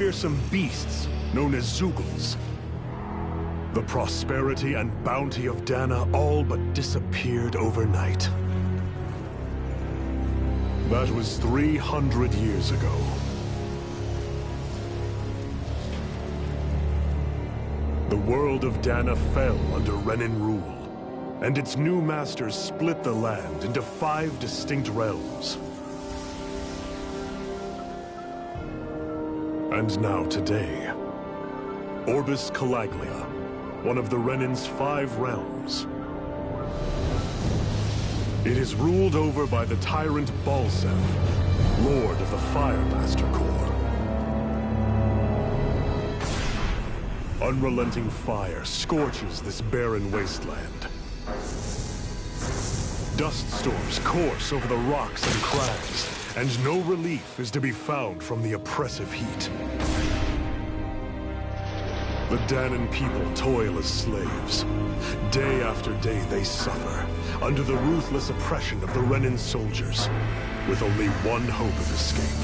fearsome beasts known as Zoogles. The prosperity and bounty of Dana all but disappeared overnight. That was 300 years ago. The world of Dana fell under Renin rule, and its new masters split the land into 5 distinct realms. And now today, Orbis Calaglia, one of the Renin's 5 realms. It is ruled over by the tyrant Balsef, Lord of the Fire Master Corps. Unrelenting fire scorches this barren wasteland. Dust storms course over the rocks and crags, and no relief is to be found from the oppressive heat. The Danan people toil as slaves. Day after day they suffer, under the ruthless oppression of the Renin soldiers, with only one hope of escape.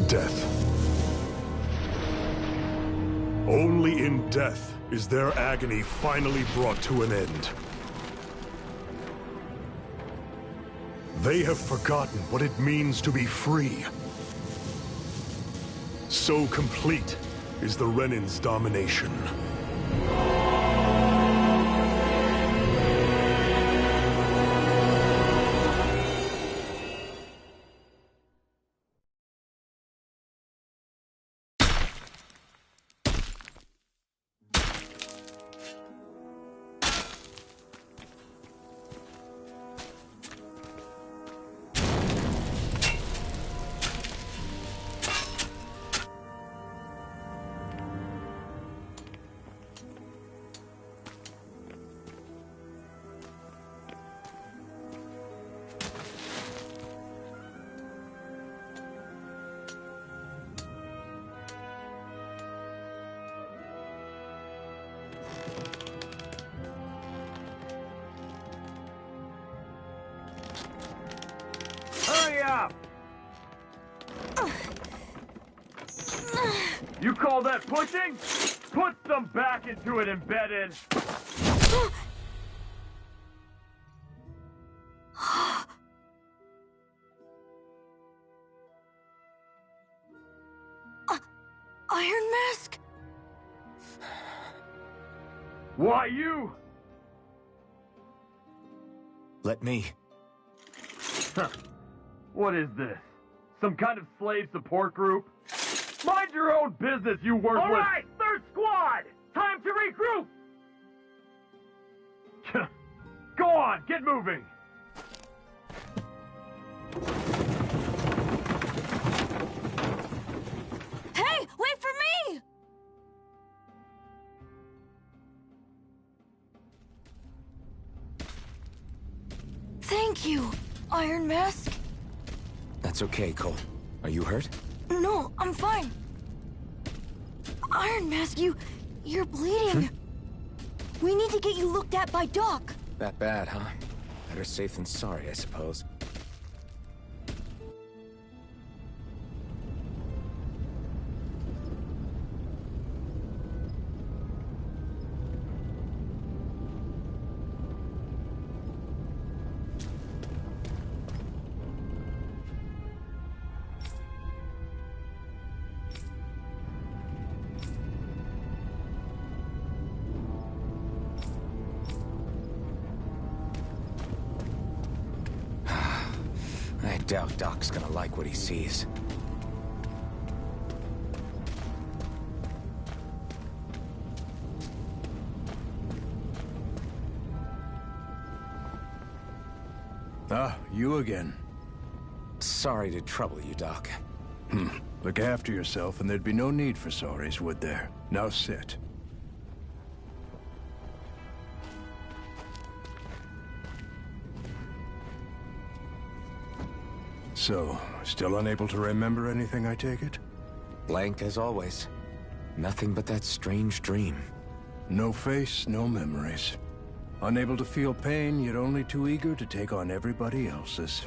Death. Only in death is their agony finally brought to an end. They have forgotten what it means to be free. So complete is the Renin's domination. You call that pushing? Put some back into it, embedded! Iron Mask? Why you? Let me. Huh. What is this? Some kind of slave support group? Mind your own business, you worthless— All right, 3rd Squad! Time to regroup! Go on, get moving! Hey, wait for me! Thank you, Iron Mask. That's okay, Cole. Are you hurt? No, I'm fine. Iron Mask, you're bleeding. We need to get you looked at by Doc. That bad, huh? Better safe than sorry, I suppose. I doubt Doc's gonna like what he sees. Ah, you again. Sorry to trouble you, Doc. Look after yourself and there'd be no need for sorries, would there? Now sit. So, still unable to remember anything, I take it? Blank as always. Nothing but that strange dream. No face, no memories. Unable to feel pain, yet only too eager to take on everybody else's.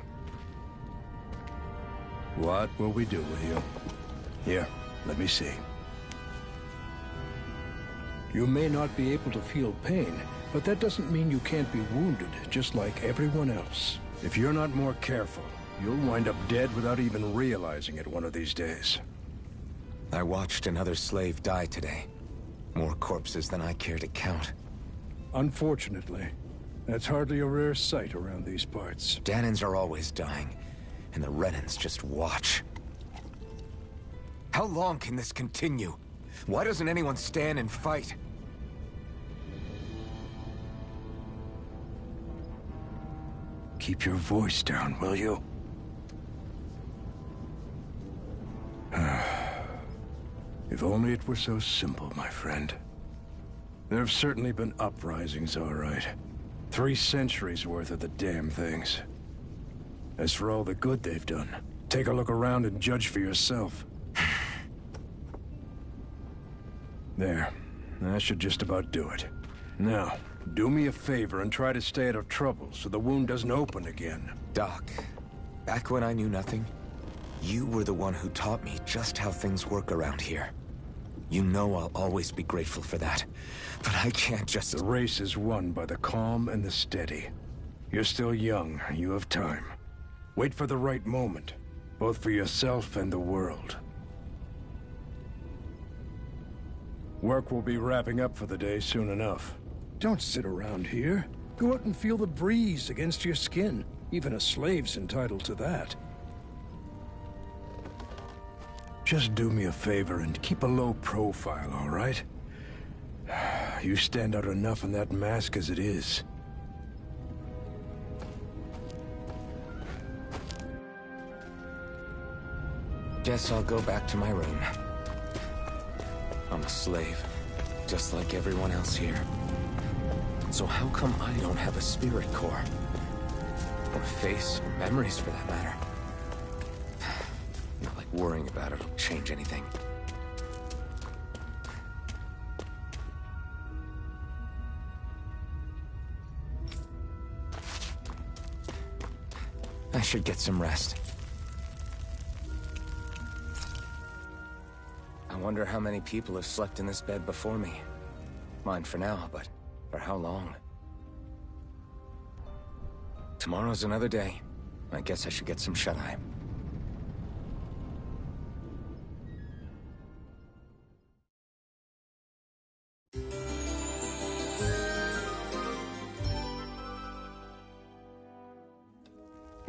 What will we do with you? Here, let me see. You may not be able to feel pain, but that doesn't mean you can't be wounded, just like everyone else. If you're not more careful, you'll wind up dead without even realizing it one of these days. I watched another slave die today. More corpses than I care to count. Unfortunately, that's hardly a rare sight around these parts. Danans are always dying, and the Renans just watch. How long can this continue? Why doesn't anyone stand and fight? Keep your voice down, will you? If only it were so simple, my friend. There have certainly been uprisings, all right. 3 centuries worth of the damn things. As for all the good they've done, take a look around and judge for yourself. There. That should just about do it. Now, do me a favor and try to stay out of trouble so the wound doesn't open again. Doc, back when I knew nothing, you were the one who taught me just how things work around here. You know I'll always be grateful for that. But I can't just... The race is won by the calm and the steady. You're still young. You have time. Wait for the right moment, both for yourself and the world. Work will be wrapping up for the day soon enough. Don't sit around here. Go out and feel the breeze against your skin. Even a slave's entitled to that. Just do me a favor and keep a low profile, all right? You stand out enough in that mask as it is. Guess I'll go back to my room. I'm a slave, just like everyone else here. So how come I don't have a spirit core? Or a face, or memories for that matter? Not like worrying about it'll change anything. I should get some rest. I wonder how many people have slept in this bed before me. Mine for now, but for how long? Tomorrow's another day. I guess I should get some shut-eye.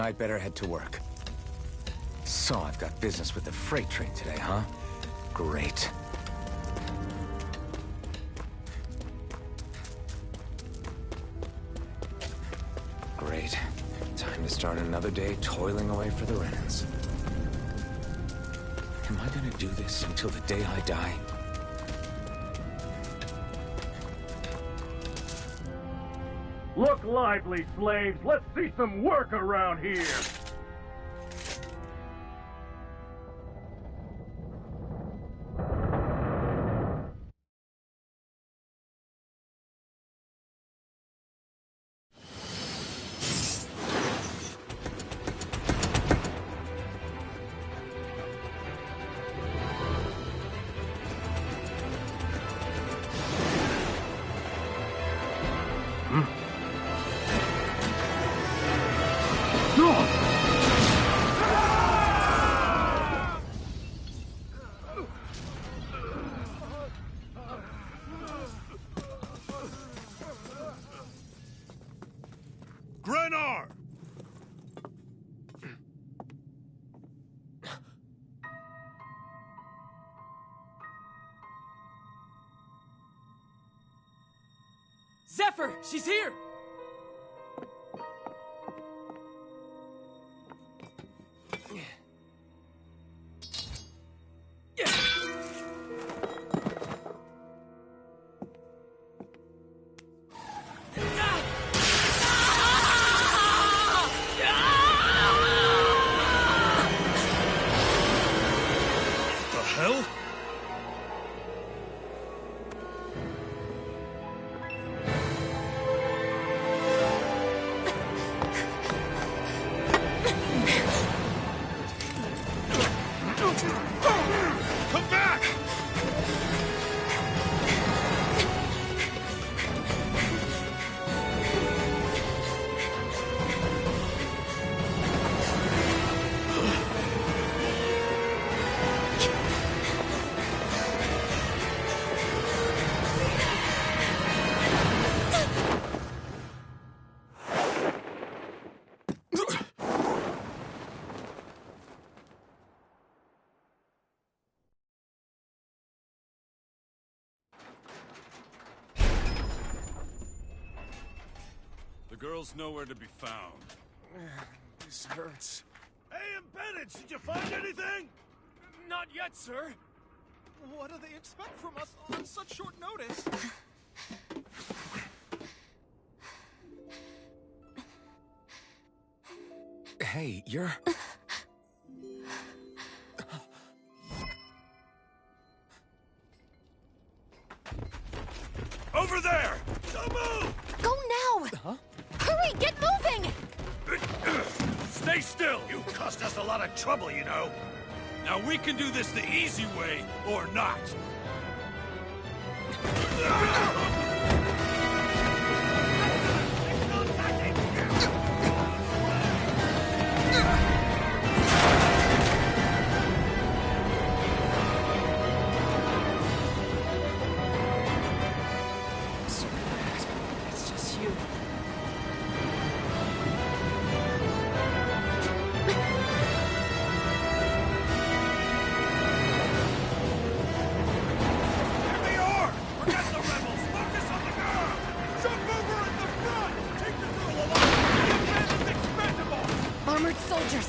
I'd better head to work. So I've got business with the freight train today, huh? Great. Great. Time to start another day toiling away for the Renans. Am I gonna do this until the day I die? Look lively, slaves! Let's see some work around here! Grenar! Zephyr! She's here! The hell? girl's nowhere to be found. This hurts. Hey, embedded, did you find anything? Not yet, sir. What do they expect from us on such short notice? Hey, you're... Over there! Don't move! Go now! Huh? Hurry, get moving! Stay still! You cost us a lot of trouble, you know. Now we can do this the easy way, or not. It's just you. Here they are! Forget the rebels! Focus on the girl! Jump over at the front! Take the girl along! The man is expendable! Armored soldiers!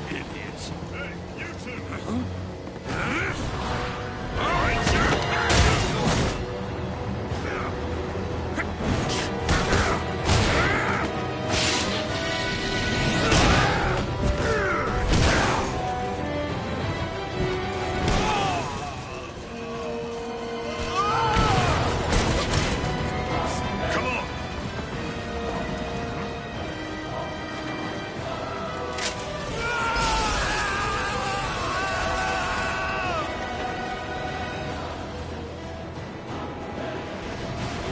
Idiots! Hey, you two! All right, sir! Come on!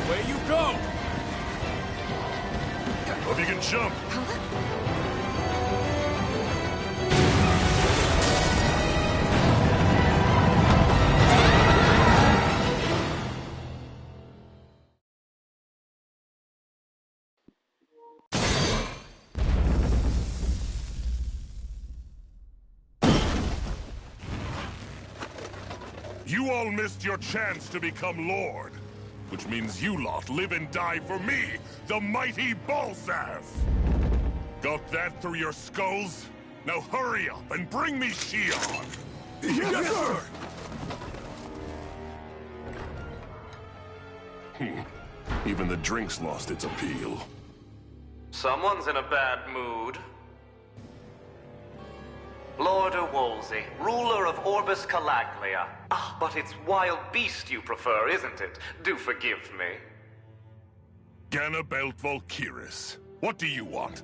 Away you go! Hope you can jump. You all missed your chance to become Lord. Which means you lot live and die for me, the mighty Balsath! Got that through your skulls? Now hurry up and bring me Shion! Yes, sir! Even the drink's lost its appeal. Someone's in a bad mood. Lord Wolsey, ruler of Orbis Calaglia. Ah, but it's wild beast you prefer, isn't it? Do forgive me. Ganabelt Valkyris, what do you want?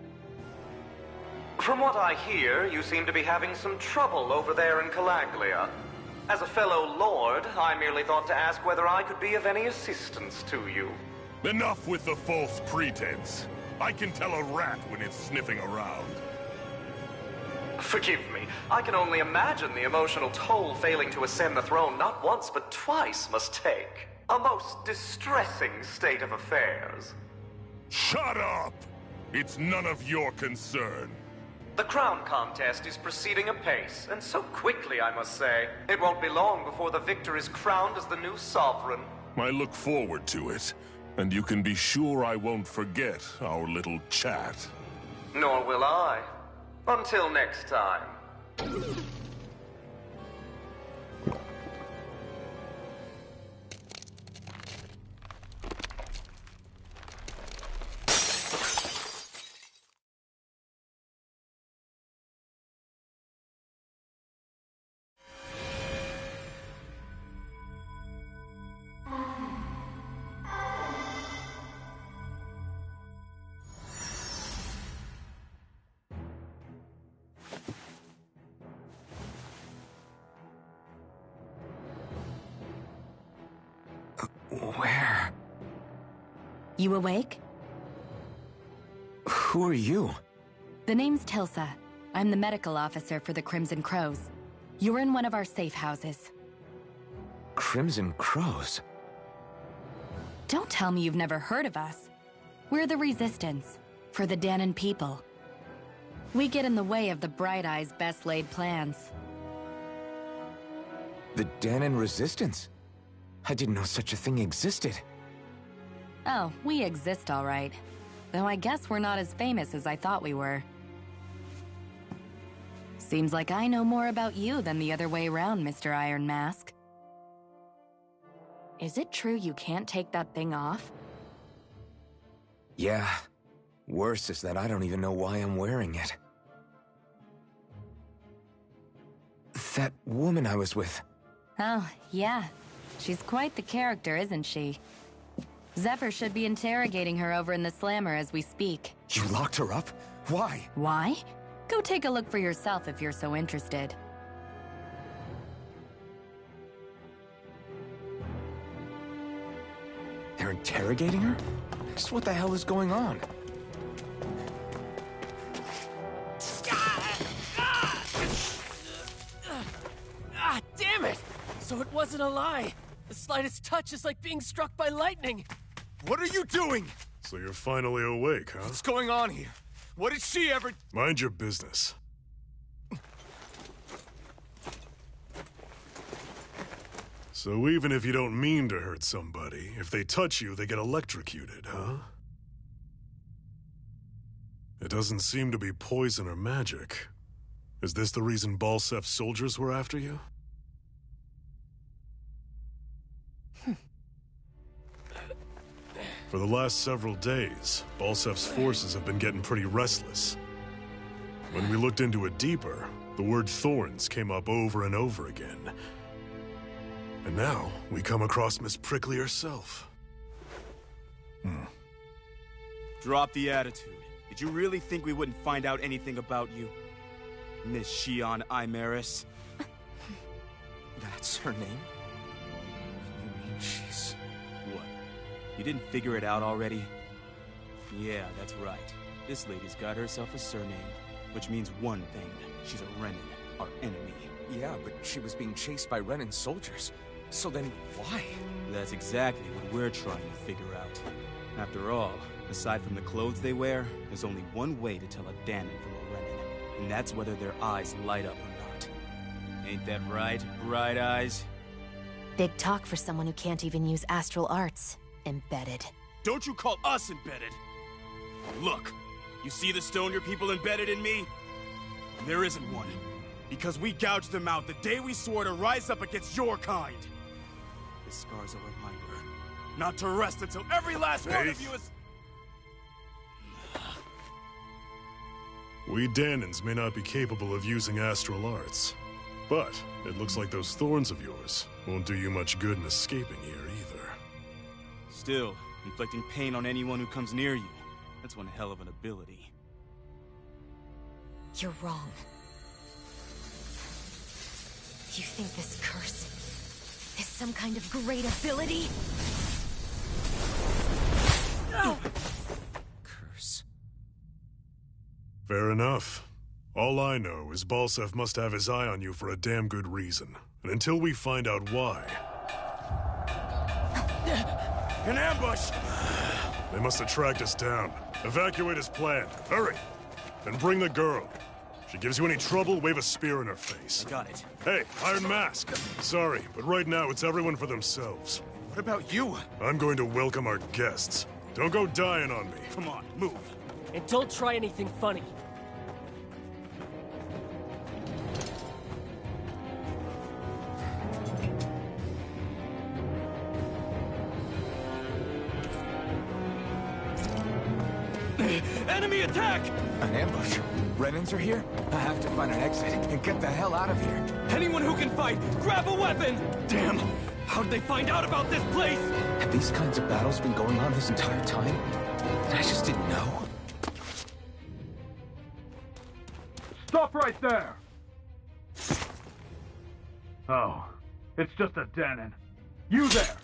From what I hear, you seem to be having some trouble over there in Calaglia. As a fellow lord, I merely thought to ask whether I could be of any assistance to you. Enough with the false pretense. I can tell a rat when it's sniffing around. Forgive me, I can only imagine the emotional toll failing to ascend the throne not once but twice must take. A most distressing state of affairs. Shut up! It's none of your concern. The crown contest is proceeding apace, and so quickly, I must say. It won't be long before the victor is crowned as the new sovereign. I look forward to it, and you can be sure I won't forget our little chat. Nor will I. Until next time. Where? You awake? Who are you? The name's Tilsa. I'm the medical officer for the Crimson Crows. You're in one of our safe houses. Crimson Crows? Don't tell me you've never heard of us. We're the Resistance, for the Danon people. We get in the way of the Bright Eyes' best-laid plans. The Danon Resistance? I didn't know such a thing existed. Oh, we exist all right. Though I guess we're not as famous as I thought we were. Seems like I know more about you than the other way around, Mr. Iron Mask. Is it true you can't take that thing off? Yeah. Worse is that I don't even know why I'm wearing it. That woman I was with. Oh, yeah. She's quite the character, isn't she? Zephyr should be interrogating her over in the Slammer as we speak. You locked her up? Why? Why? Go take a look for yourself if you're so interested. They're interrogating her? Just what the hell is going on? Ah, damn it! So it wasn't a lie. The slightest touch is like being struck by lightning. What are you doing? So you're finally awake, huh? What's going on here? What did she ever... Mind your business. So even if you don't mean to hurt somebody, if they touch you, they get electrocuted, huh? It doesn't seem to be poison or magic. Is this the reason Balsef's soldiers were after you? For the last several days, Balsef's forces have been getting pretty restless. When we looked into it deeper, the word thorns came up over and over again. And now, we come across Miss Prickly herself. Drop the attitude. Did you really think we wouldn't find out anything about you? Miss Shion Imaris? That's her name? You mean she's... What? You didn't figure it out already? Yeah, that's right. This lady's got herself a surname, which means one thing. She's a Renin, our enemy. Yeah, but she was being chased by Renin soldiers. So then, why? That's exactly what we're trying to figure out. After all, aside from the clothes they wear, there's only one way to tell a Danon from a Renin, and that's whether their eyes light up or not. Ain't that right, Bright Eyes? Big talk for someone who can't even use astral arts. Embedded. Don't you call us embedded! Look, you see the stone your people embedded in me? There isn't one. Because we gouged them out the day we swore to rise up against your kind. This scar's a reminder, not to rest until every last one of you is... We Danons may not be capable of using astral arts, but it looks like those thorns of yours won't do you much good in escaping here either. Still, inflicting pain on anyone who comes near you, that's one hell of an ability. You're wrong. You think this curse is some kind of great ability? Curse. Fair enough. All I know is Balsef must have his eye on you for a damn good reason. And until we find out why... An ambush! They must have tracked us down. Evacuate as planned. Hurry! And bring the girl. If she gives you any trouble, wave a spear in her face. Got it. Hey, Iron Mask. Sorry, but right now it's everyone for themselves. What about you? I'm going to welcome our guests. Don't go dying on me. Come on, move. And don't try anything funny. Enemy attack! An ambush? Renins are here? I have to find an exit and get the hell out of here. Anyone who can fight, grab a weapon! Damn! How'd they find out about this place? Have these kinds of battles been going on this entire time? And I just didn't know? Stop right there! Oh, it's just a Danon. You there!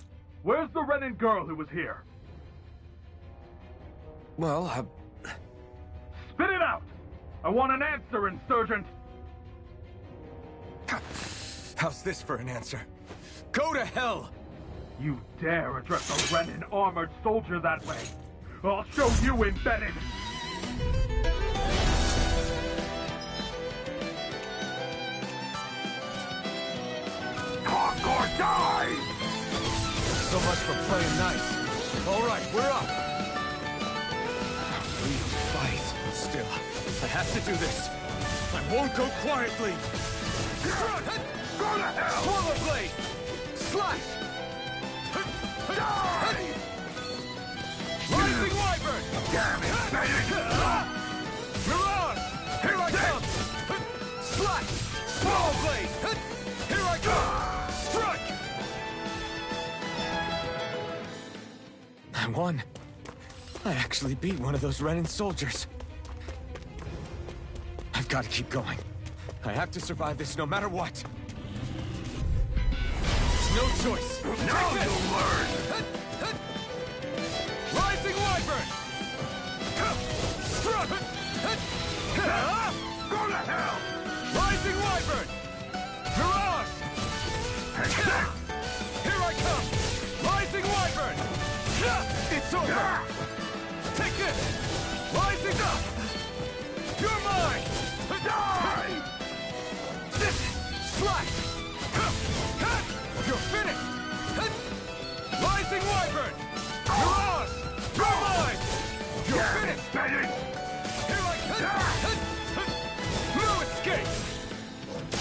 Where's the Renin girl who was here? Well, I want an answer, insurgent! How's this for an answer? Go to hell! You dare address a Renin armored soldier that way? I'll show you, embedded! Talk or die! So much for playing nice. All right, we're up. We fight. Still, I have to do this. I won't go quietly! Go to hell! Swallow blade! Slash! Die! Rising wyvern! Damn it, baby! Mirage! Here I come! Slash! Swallow blade! Here I come! Strike! I won. I actually beat one of those Renin soldiers. I've got to keep going. I have to survive this no matter what. There's no choice. Now you'll learn! Rising wyvern! Strut! Go to hell! Rising wyvern! Mirage! Here I come! Rising wyvern! It's over! Take this! Rising up! You're mine! Die! Slash! You're finished! Rising wyvern! Mirage! You're mine! You're finished! Here I come! No escape!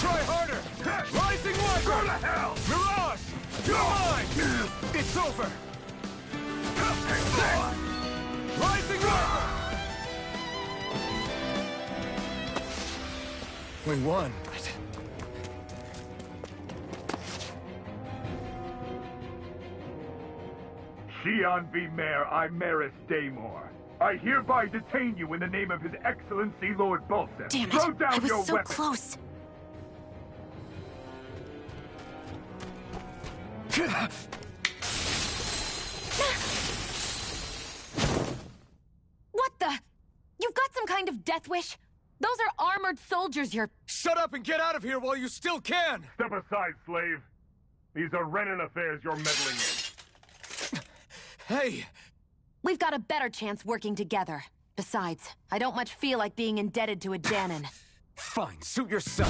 Try harder! Rising wyvern! Go to hell! Mirage! You're mine! It's over! Rising wyvern! We won, but... Xian V. Mayor Imaris Daymore. I hereby detain you in the name of His Excellency Lord Bulseth. Damn it! Throw down I was your so weapon. close. What the? You've got some kind of death wish? Those are armored soldiers you're... Shut up and get out of here while you still can! Step aside, slave. These are Renin affairs you're meddling in. Hey! We've got a better chance working together. Besides, I don't much feel like being indebted to a Danon. Fine, suit yourself.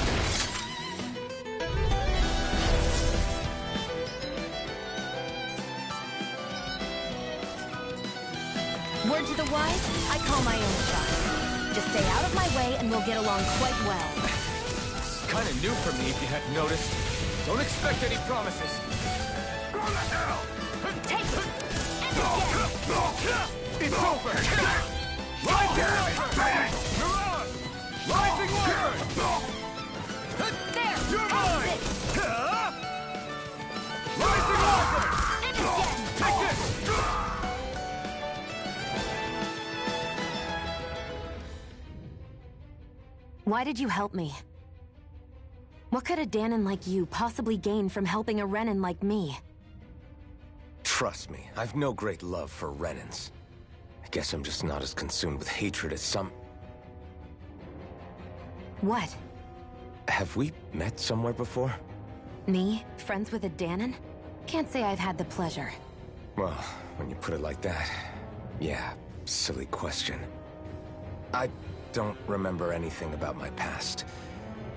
Word to the wise, I call my own shot. Just stay out of my way and we'll get along quite well. It's kind of new for me if you hadn't noticed. Don't expect any promises. Go to hell! Take it! And again! It's over! Rising wyvern! Mirage! Rising wyvern! There! You're Have mine! it! Rising wyvern! And again! Take this! Why did you help me? What could a Danon like you possibly gain from helping a Renin like me? Trust me, I've no great love for Renins. I guess I'm just not as consumed with hatred as some... What? Have we met somewhere before? Me? Friends with a Danon? Can't say I've had the pleasure. Well, when you put it like that, yeah, silly question. I don't remember anything about my past.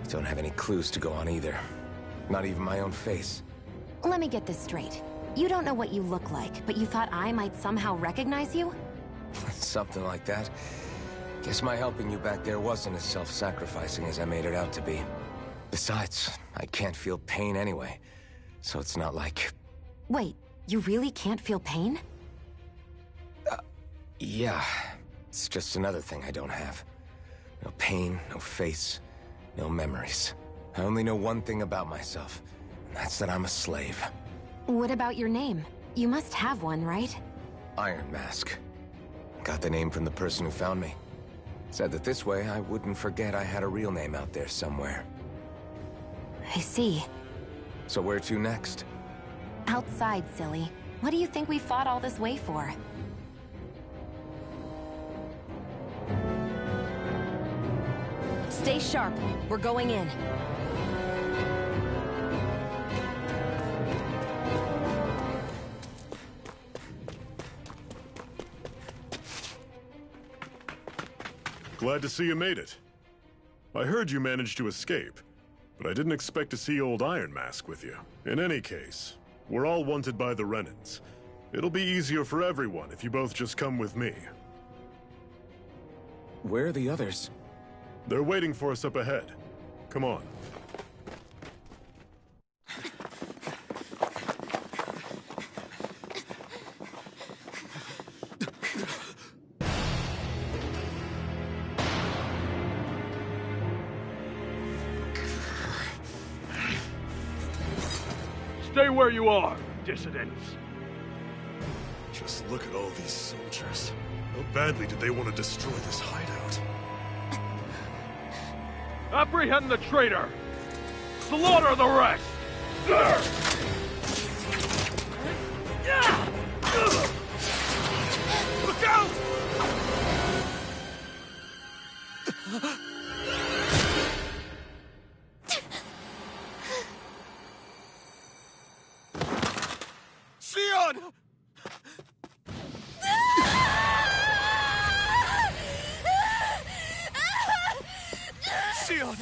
Don't have any clues to go on either. Not even my own face. Let me get this straight. You don't know what you look like, but you thought I might somehow recognize you? Something like that. Guess my helping you back there wasn't as self-sacrificing as I made it out to be. Besides, I can't feel pain anyway, so it's not like... Wait, you really can't feel pain? Yeah. It's just another thing I don't have. No pain, no face, no memories. I only know one thing about myself, and that's that I'm a slave. What about your name? You must have one, right? Iron Mask. Got the name from the person who found me. Said that this way I wouldn't forget I had a real name out there somewhere. I see. So where to next? Outside, silly. What do you think we fought all this way for? Stay sharp. We're going in. Glad to see you made it. I heard you managed to escape, but I didn't expect to see old Iron Mask with you. In any case, we're all wanted by the Renans. It'll be easier for everyone if you both just come with me. Where are the others? They're waiting for us up ahead. Come on. Stay where you are, dissidents. Just look at all these soldiers. How badly did they want to destroy this hideout? Apprehend the traitor! Slaughter the rest! Look out! Sion! Sion!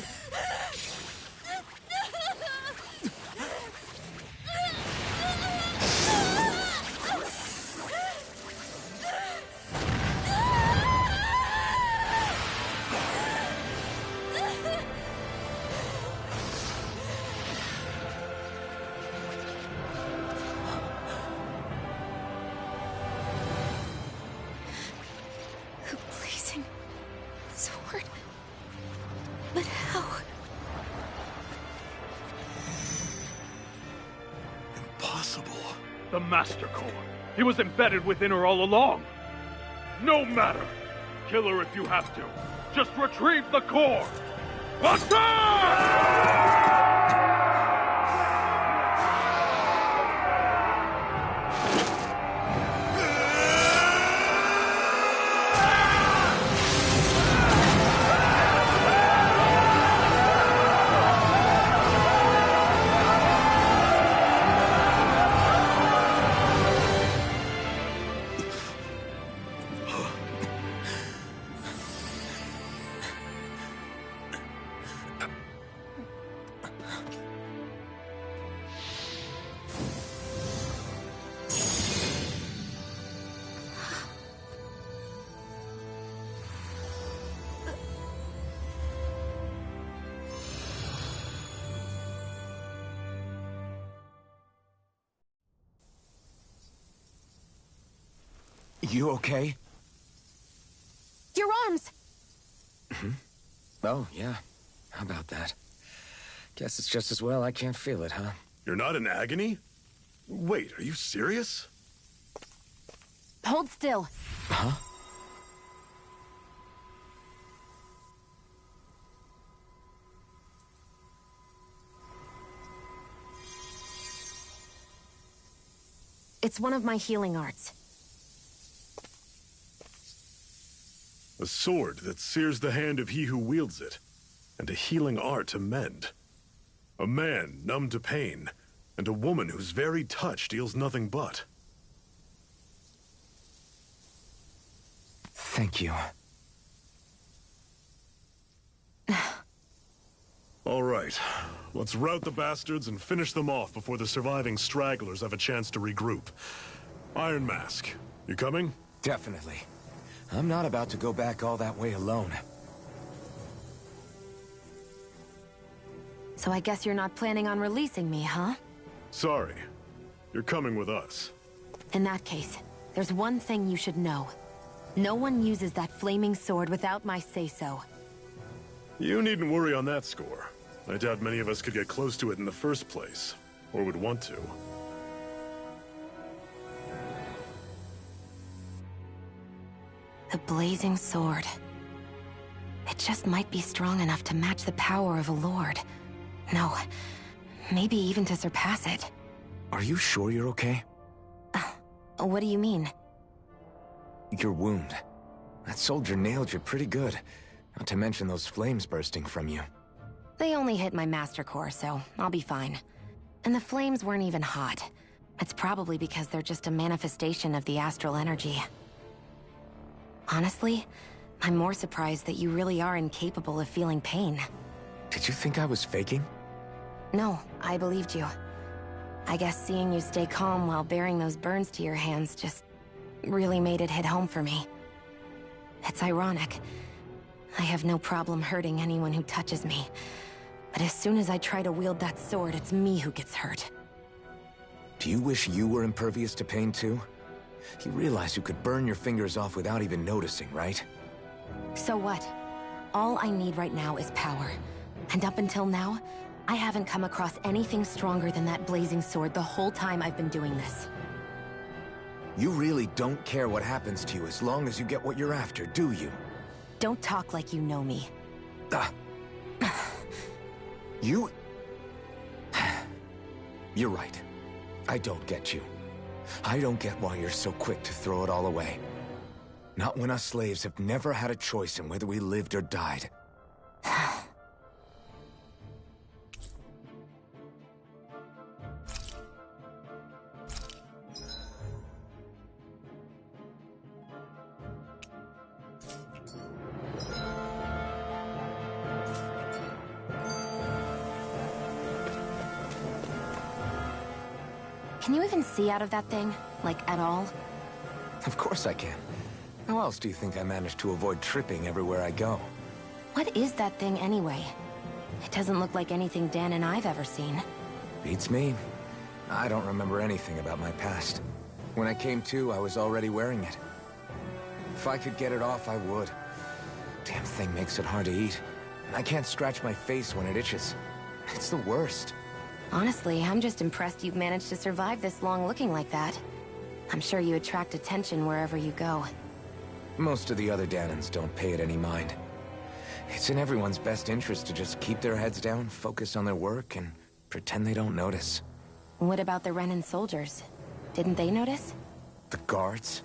The blazing sword. But how? Impossible. The Master Core. He was embedded within her all along. No matter. Kill her if you have to. Just retrieve the core. Attack! You okay? Your arms! Oh, yeah. How about that? Guess it's just as well I can't feel it, huh? You're not in agony? Wait, are you serious? Hold still. Huh? It's one of my healing arts. A sword that sears the hand of he who wields it, and a healing art to mend. A man numb to pain, and a woman whose very touch deals nothing but. Thank you. All right, let's rout the bastards and finish them off before the surviving stragglers have a chance to regroup. Iron Mask, you coming? Definitely. I'm not about to go back all that way alone. So I guess you're not planning on releasing me, huh? Sorry. You're coming with us. In that case, there's one thing you should know. No one uses that flaming sword without my say-so. You needn't worry on that score. I doubt many of us could get close to it in the first place, or would want to. The blazing sword. It just might be strong enough to match the power of a lord. No, maybe even to surpass it. Are you sure you're okay? What do you mean? Your wound. That soldier nailed you pretty good. Not to mention those flames bursting from you. They only hit my master core, so I'll be fine. And the flames weren't even hot. It's probably because they're just a manifestation of the astral energy. Honestly, I'm more surprised that you really are incapable of feeling pain. Did you think I was faking? No, I believed you. I guess seeing you stay calm while bearing those burns to your hands just really made it hit home for me. It's ironic. I have no problem hurting anyone who touches me. But as soon as I try to wield that sword, it's me who gets hurt. Do you wish you were impervious to pain too? You realize you could burn your fingers off without even noticing, right? So what? All I need right now is power. And up until now, I haven't come across anything stronger than that blazing sword the whole time I've been doing this. You really don't care what happens to you as long as you get what you're after, do you? Don't talk like you know me. You... You're right. I don't get you. I don't get why you're so quick to throw it all away. Not when us slaves have never had a choice in whether we lived or died. Can you even see out of that thing? Like, at all? Of course I can. How else do you think I managed to avoid tripping everywhere I go? What is that thing anyway? It doesn't look like anything Dan and I've ever seen. Beats me. I don't remember anything about my past. When I came to, I was already wearing it. If I could get it off, I would. Damn thing makes it hard to eat. And I can't scratch my face when it itches. It's the worst. Honestly, I'm just impressed you've managed to survive this long looking like that. I'm sure you attract attention wherever you go. Most of the other Danans don't pay it any mind. It's in everyone's best interest to just keep their heads down, focus on their work, and pretend they don't notice. What about the Renan soldiers? Didn't they notice? The guards?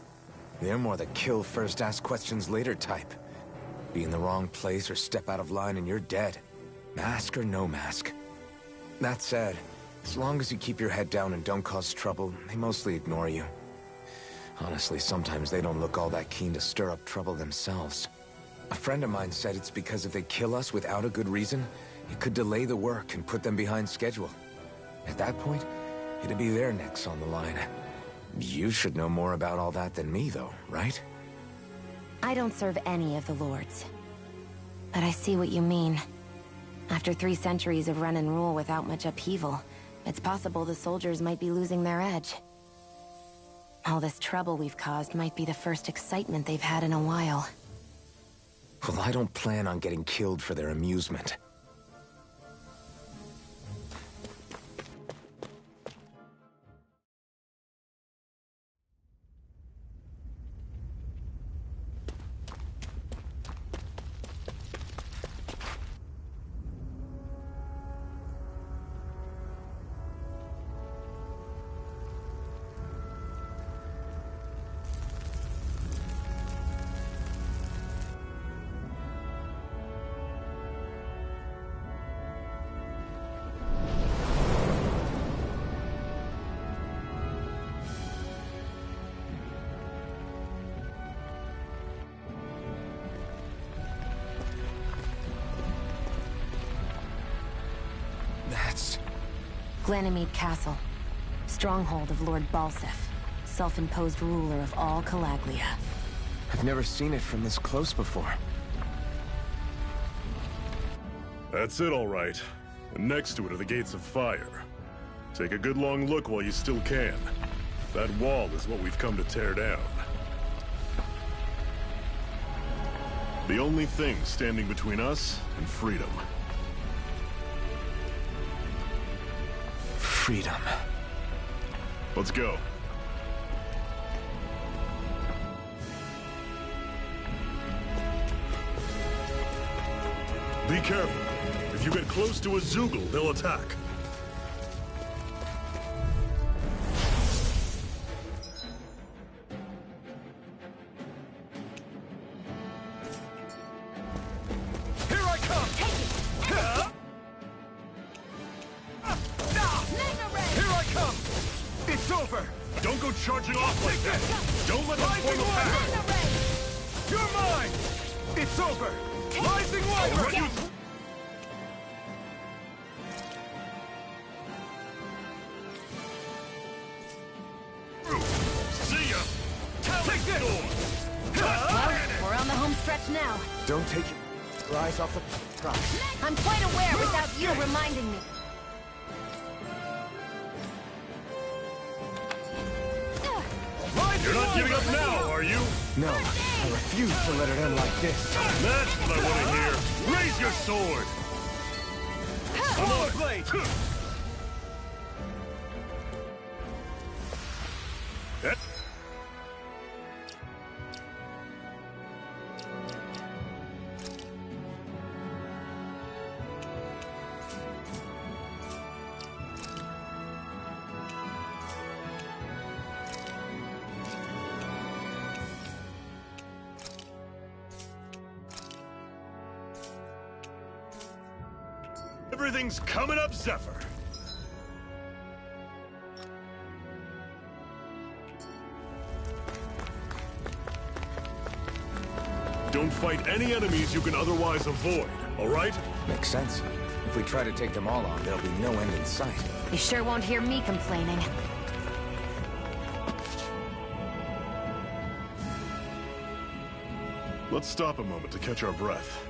They're more the kill first, ask questions later type. Be in the wrong place or step out of line and you're dead. Mask or no mask. That said, as long as you keep your head down and don't cause trouble, they mostly ignore you. Honestly, sometimes they don't look all that keen to stir up trouble themselves. A friend of mine said it's because if they kill us without a good reason, it could delay the work and put them behind schedule. At that point, it'd be their necks on the line. You should know more about all that than me, though, right? I don't serve any of the lords. But I see what you mean. After 3 centuries of run and rule without much upheaval, it's possible the soldiers might be losing their edge. All this trouble we've caused might be the first excitement they've had in a while. Well, I don't plan on getting killed for their amusement. That's... Glanimede Castle. Stronghold of Lord Balsef, self-imposed ruler of all Calaglia. I've never seen it from this close before. That's it, all right. And next to it are the Gates of Fire. Take a good long look while you still can. That wall is what we've come to tear down. The only thing standing between us and freedom. Freedom. Let's go. Be careful. If you get close to a Zoogle, they'll attack. come! It's over! Don't go charging off like that! Don't let them form a pattern! You're mine! It's over! Rising I'll Wyvern! run you See ya! Take this! Well, we're on the home stretch now. Don't take your eyes off the prize. I'm quite aware without you reminding me. You're not giving up now, are you? No, I refuse to let it end like this. That's what I want to hear! Raise your sword! Sword blade! That- Everything's coming up, Zephyr! Don't fight any enemies you can otherwise avoid, all right? Makes sense. If we try to take them all on, there'll be no end in sight. You sure won't hear me complaining. Let's stop a moment to catch our breath.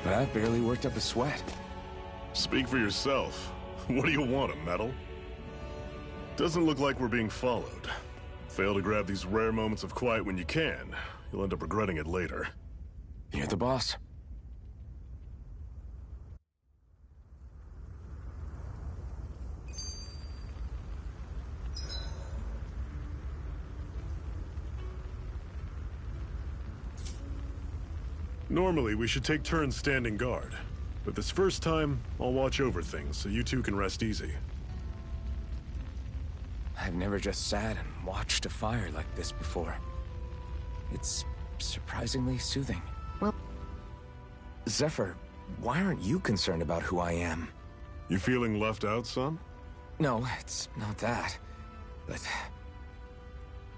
But I've barely worked up a sweat. Speak for yourself. What do you want, a medal? Doesn't look like we're being followed. Fail to grab these rare moments of quiet when you can. You'll end up regretting it later. You're the boss. Normally, we should take turns standing guard. But this first time, I'll watch over things so you two can rest easy. I've never just sat and watched a fire like this before. It's surprisingly soothing. Well, Zephyr, why aren't you concerned about who I am? You feeling left out, son? No, it's not that. But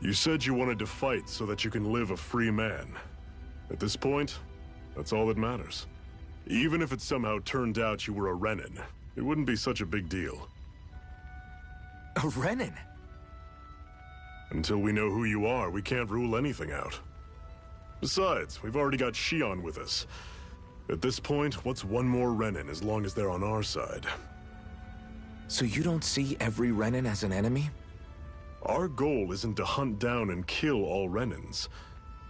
You said you wanted to fight so that you can live a free man. At this point, that's all that matters. Even if it somehow turned out you were a Renin, it wouldn't be such a big deal. a Renin? Until we know who you are, we can't rule anything out. Besides, we've already got Shion with us. At this point, what's one more Renin as long as they're on our side? So you don't see every Renin as an enemy? Our goal isn't to hunt down and kill all Renins.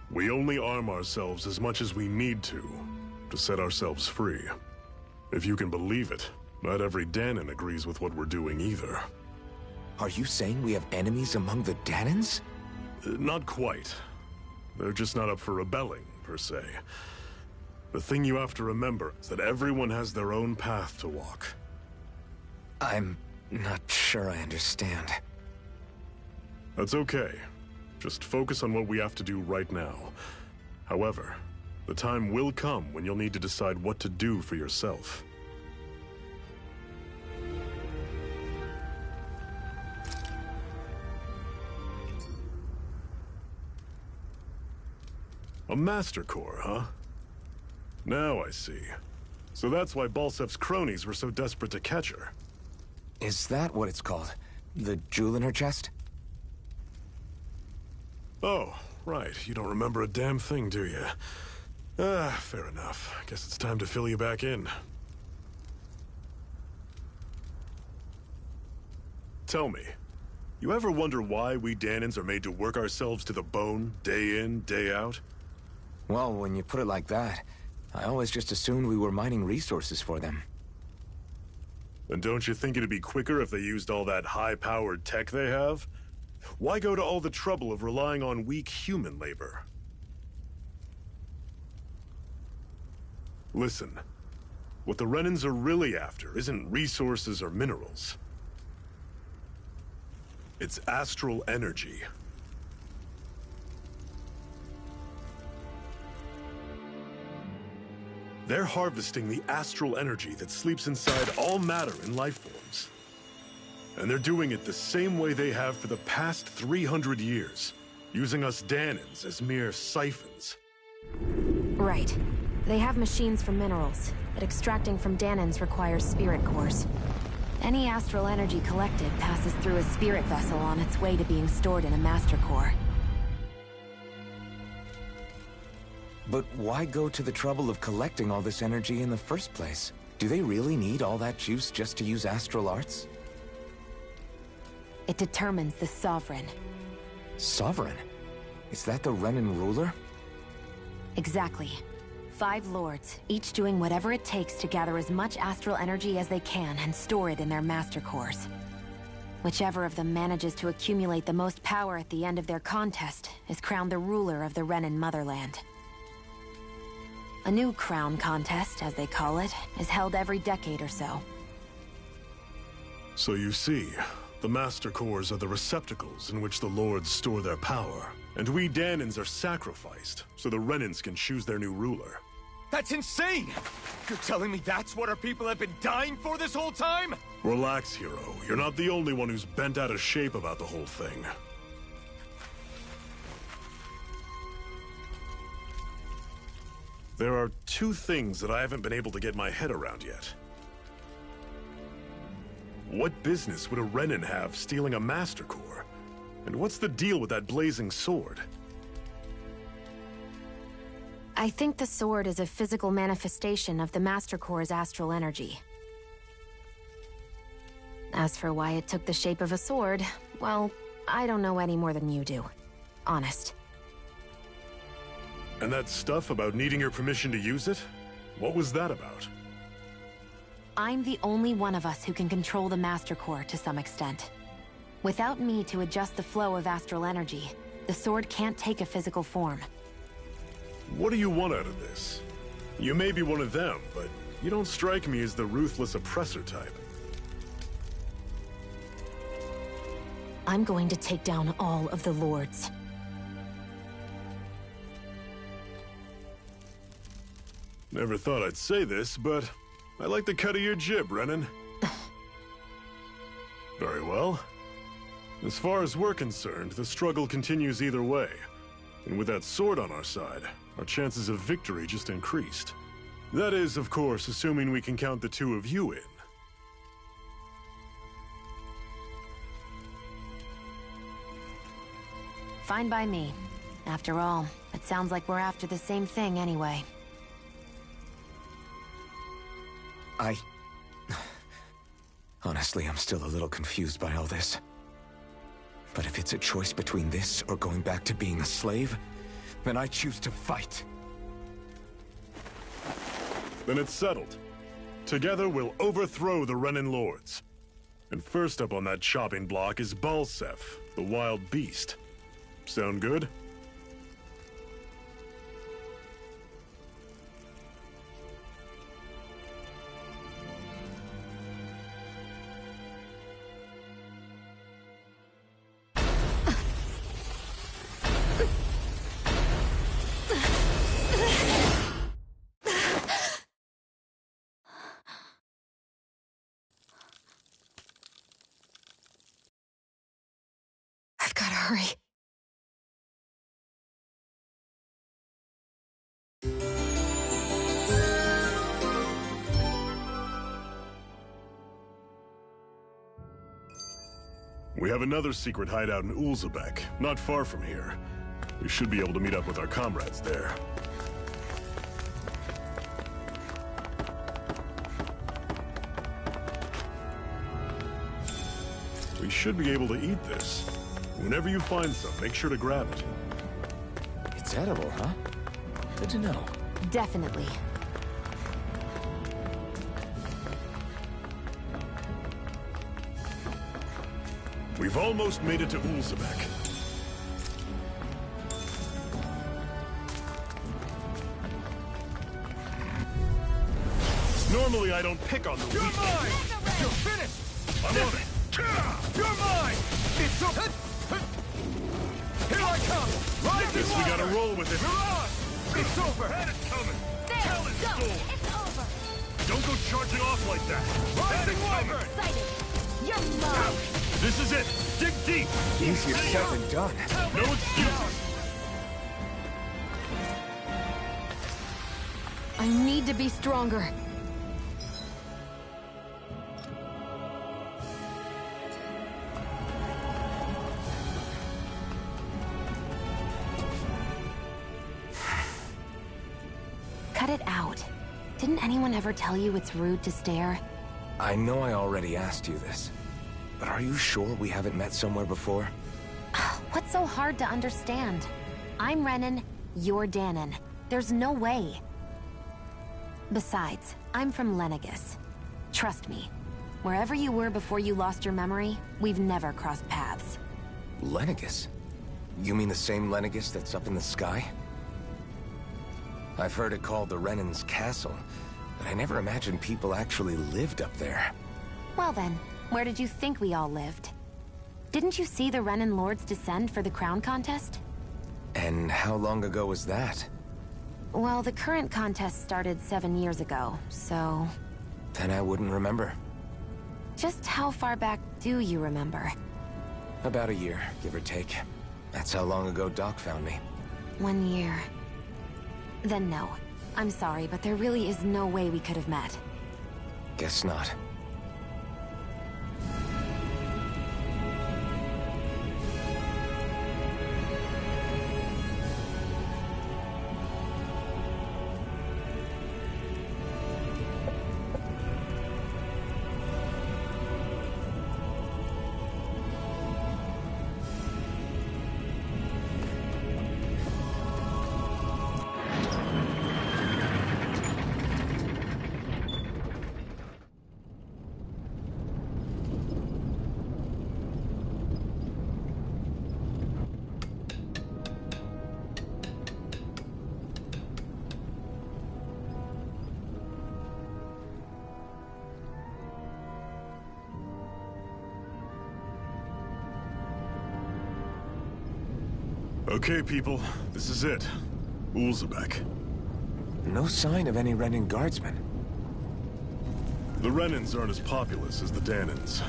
We only arm ourselves as much as we need to set ourselves free. If you can believe it, not every Danon agrees with what we're doing either. Are you saying we have enemies among the Danons? Not quite. They're just not up for rebelling, per se. The thing you have to remember is that everyone has their own path to walk. I'm not sure I understand. That's okay. Just focus on what we have to do right now. However, the time will come when you'll need to decide what to do for yourself. A Master Core, huh? Now I see. So that's why Balsef's cronies were so desperate to catch her. Is that what it's called? The jewel in her chest? Oh, right. You don't remember a damn thing, do you? Fair enough. Guess it's time to fill you back in. Tell me, you ever wonder why we Danons are made to work ourselves to the bone, day in, day out? Well, when you put it like that, I always just assumed we were mining resources for them. And don't you think it'd be quicker if they used all that high-powered tech they have? Why go to all the trouble of relying on weak human labor? Listen, what the Renins are really after isn't resources or minerals. It's astral energy. They're harvesting the astral energy that sleeps inside all matter in life forms. And they're doing it the same way they have for the past 300 years, using us Danans as mere siphons. Right. They have machines for minerals, but extracting from Danans requires spirit cores. Any astral energy collected passes through a spirit vessel on its way to being stored in a master core. But why go to the trouble of collecting all this energy in the first place? Do they really need all that juice just to use astral arts? It determines the Sovereign. Sovereign? Is that the Renan ruler? Exactly. 5 lords, each doing whatever it takes to gather as much astral energy as they can and store it in their master cores. Whichever of them manages to accumulate the most power at the end of their contest is crowned the ruler of the Renan motherland. A new crown contest, as they call it, is held every decade or so. So you see, the Master Cores are the receptacles in which the Lords store their power. And we Danans are sacrificed, so the Renans can choose their new ruler. That's insane! You're telling me that's what our people have been dying for this whole time? Relax, hero. You're not the only one who's bent out of shape about the whole thing. There are 2 things that I haven't been able to get my head around yet. What business would a Renan have stealing a Master Core? And what's the deal with that blazing sword? I think the sword is a physical manifestation of the Master Core's astral energy. As for why it took the shape of a sword, well, I don't know any more than you do. Honest. And that stuff about needing your permission to use it? What was that about? I'm the only one of us who can control the Master Core to some extent. Without me to adjust the flow of astral energy, the sword can't take a physical form. What do you want out of this? You may be one of them, but you don't strike me as the ruthless oppressor type. I'm going to take down all of the lords. Never thought I'd say this, but I like the cut of your jib, Renan. Very well. As far as we're concerned, the struggle continues either way. And with that sword on our side, our chances of victory just increased. That is, of course, assuming we can count the 2 of you in. Fine by me. After all, it sounds like we're after the same thing anyway. Honestly, I'm still a little confused by all this. But if it's a choice between this or going back to being a slave, then I choose to fight. Then it's settled. Together we'll overthrow the Renan Lords. And first up on that chopping block is Balsef, the wild beast. Sound good? I've gotta hurry. We have another secret hideout in Ulzebek, not far from here. We should be able to meet up with our comrades there. We should be able to eat this. Whenever you find some, make sure to grab it. It's edible, huh? Good to know. Definitely. We've almost made it to Ulzebek. Normally I don't pick on the weak. You're mine! You're finished! I'm on it. You're mine! It's over! Here I come! Rise Guess we gotta roll with it. You're on! It's over! Had it coming! There, go! It's over! Don't go charging off like that. Rising Wyvern! Excited! You're mine! This is it! Dig deep! Easier said than done. No excuses! I need to be stronger. Cut it out. Didn't anyone ever tell you it's rude to stare? I know I already asked you this, but are you sure we haven't met somewhere before? What's so hard to understand? I'm Renan, you're Danon. There's no way. Besides, I'm from Lenegus. Trust me, wherever you were before you lost your memory, we've never crossed paths. Lenegus? You mean the same Lenegus that's up in the sky? I've heard it called the Renan's Castle, but I never imagined people actually lived up there. Well then, where did you think we all lived? Didn't you see the Renan Lords descend for the crown contest? And how long ago was that? Well, the current contest started 7 years ago, so... Then I wouldn't remember. Just how far back do you remember? About a year, give or take. That's how long ago Doc found me. 1 year. Then no. I'm sorry, but there really is no way we could have met. Guess not. Okay, people, this is it. Ulzebek. No sign of any Renan guardsmen. The Renans aren't as populous as the Danons.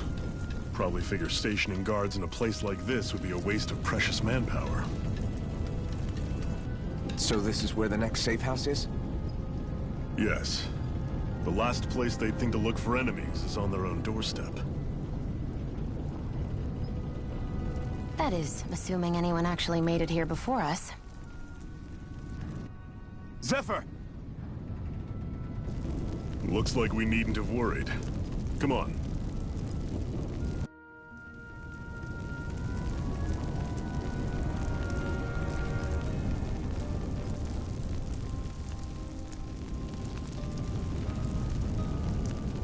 Probably figure stationing guards in a place like this would be a waste of precious manpower. So this is where the next safe house is? Yes. The last place they'd think to look for enemies is on their own doorstep. That is, assuming anyone actually made it here before us. Zephyr! Looks like we needn't have worried. Come on,